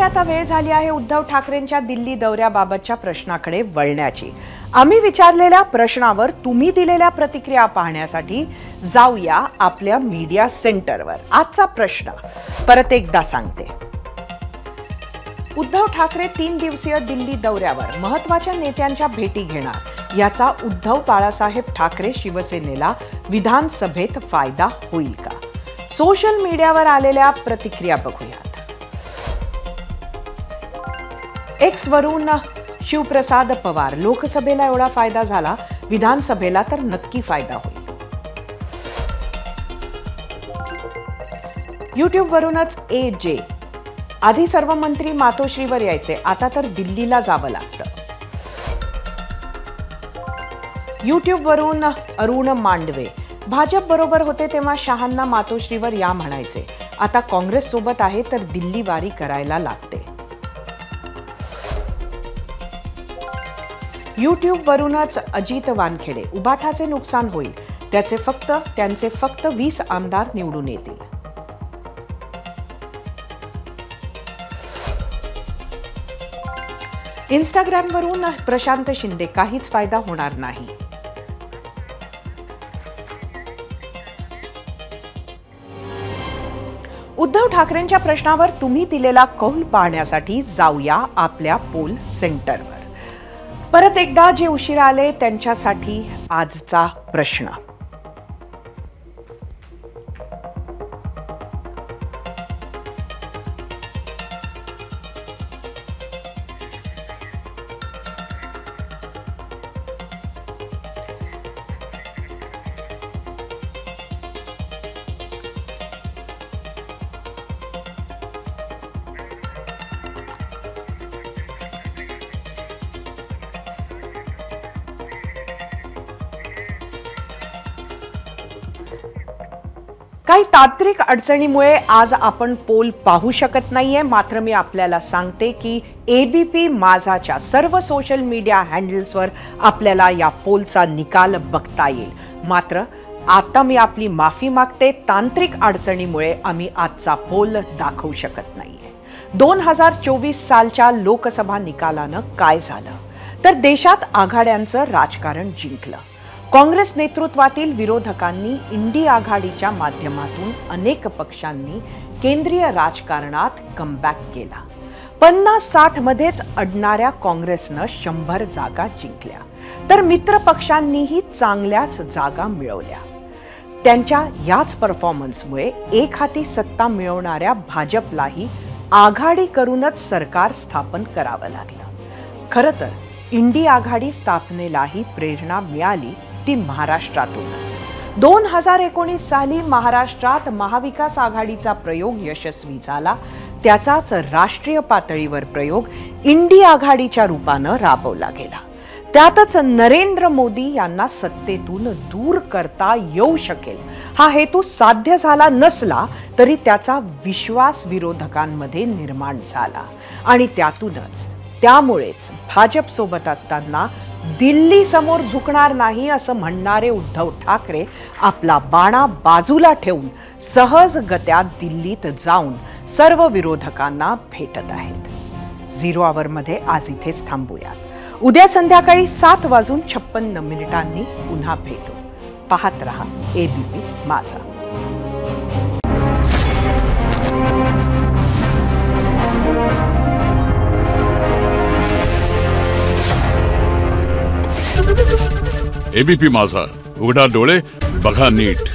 आता वेळ झाली आहे उद्धव ठाकरेंच्या दिल्ली दौऱ्याबाबतच्या प्रश्नाकडे वळण्याची। आम्ही विचारलेल्या प्रश्नावर तुम्ही दिलेल्या प्रतिक्रिया पाहण्यासाठी जाऊया आपल्या मीडिया सेंटरवर। आजचा प्रश्न परत एकदा सांगते। उद्धव ठाकरे 3 दिवसीय दिल्ली दौऱ्यावर महत्त्वाच्या नेत्यांच्या भेटी घेणार, याचा उद्धव बाळासाहेब ठाकरे शिवसेनेला विधानसभेत फायदा होईल का? सोशल मीडियावर आलेल्या प्रतिक्रिया बघूयात। एक्स वरून शिवप्रसाद पवार, लोकसभेला एवढा फायदा झाला, विधानसभेला तर नक्की फायदा होईल। YouTube वरूनच AJ, आधी सर्व मंत्री मातोश्रीवर यायचे, आता तर दिल्लीला जावं लागतं। YouTube वरून अरुण मांडवे, भाजप बरोबर होते तेव्हा शहांना मातोश्रीवर या म्हणायचे, आता काँग्रेस सोबत आहे तर दिल्ली वारी करायला लागते। YouTube वरूनच अजित वानखेडे, उबाठाचे नुकसान होईल, त्यांचे फक्त 20 आमदार निवडून येतील। Instagram वरून प्रशांत शिंदे, काहीच फायदा होणार नाही। उद्धव ठाकरेंच्या प्रश्नावर तुम्ही दिलेला कौल पाहण्यासाठी जाऊया आपल्या पोल सेंटरवर। परत एकदा जे उशिरा आले त्यांच्यासाठी आजचा प्रश्न। काही तांत्रिक अडचणीमुळे आज आपण पोल पाहू शकत नाहीये, मात्र मी आपल्याला सांगते की ABP माझाच्या सर्व सोशल मीडिया हँडल्सवर आपल्याला या पोलचा निकाल बघता येईल। मात्र आता मी आपली माफी मागते, तांत्रिक अडचणीमुळे आम्ही आजचा पोल दाखवू शकत नाहीये। 2024 सालच्या लोकसभा निकालानं काय झालं तर देशात आघाड्यांचं राजकारण जिंकलं। काँग्रेस नेतृत्वातील विरोधकांनी इंडी आघाडीच्या माध्यमातून अनेक पक्षांनी केंद्रीय राजकारणात कमबॅक केला। 50-60 मध्येच अडणाऱ्या काँग्रेसनं 100 जागा जिंकल्या, तर मित्र पक्षांनीही चांगल्याच जागा मिळवल्या। त्यांच्या याच परफॉर्मन्समुळे एक हाती सत्ता मिळवणाऱ्या भाजपलाही आघाडी करूनच सरकार स्थापन करावं लागलं। खरं तर इंडी आघाडी स्थापनेलाही प्रेरणा मिळाली ती महाराष्ट्रातूनच। 2019 साली महाराष्ट्रात महाविकास आघाडीचा प्रयोग यशस्वी झाला, त्याचाच राष्ट्रीय पातळीवर प्रयोग इंडी आघाडीच्या रूपानं राबवला गेला। त्यातच नरेंद्र मोदी यांना सत्तेतून दूर करता येऊ शकेल हा हेतू साध्य झाला नसला तरी त्याचा विश्वास विरोधकांमध्ये निर्माण झाला आणि त्यामुळेच भाजप सोबत असताना दिल्ली समोर झुकणार नाही असं म्हणणारे उद्धव ठाकरे आपला बाणा बाजूला ठेवून सहजगत्या दिल्लीत जाऊन सर्व विरोधकांना भेटत आहेत। 0 आवरमध्ये आज इथेच थांबूयात। उद्या संध्याकाळी 7:56 पुन्हा भेटू। पाहत रहा ABP माझा। ABP माझा, उघडा डोळे बघा नीट।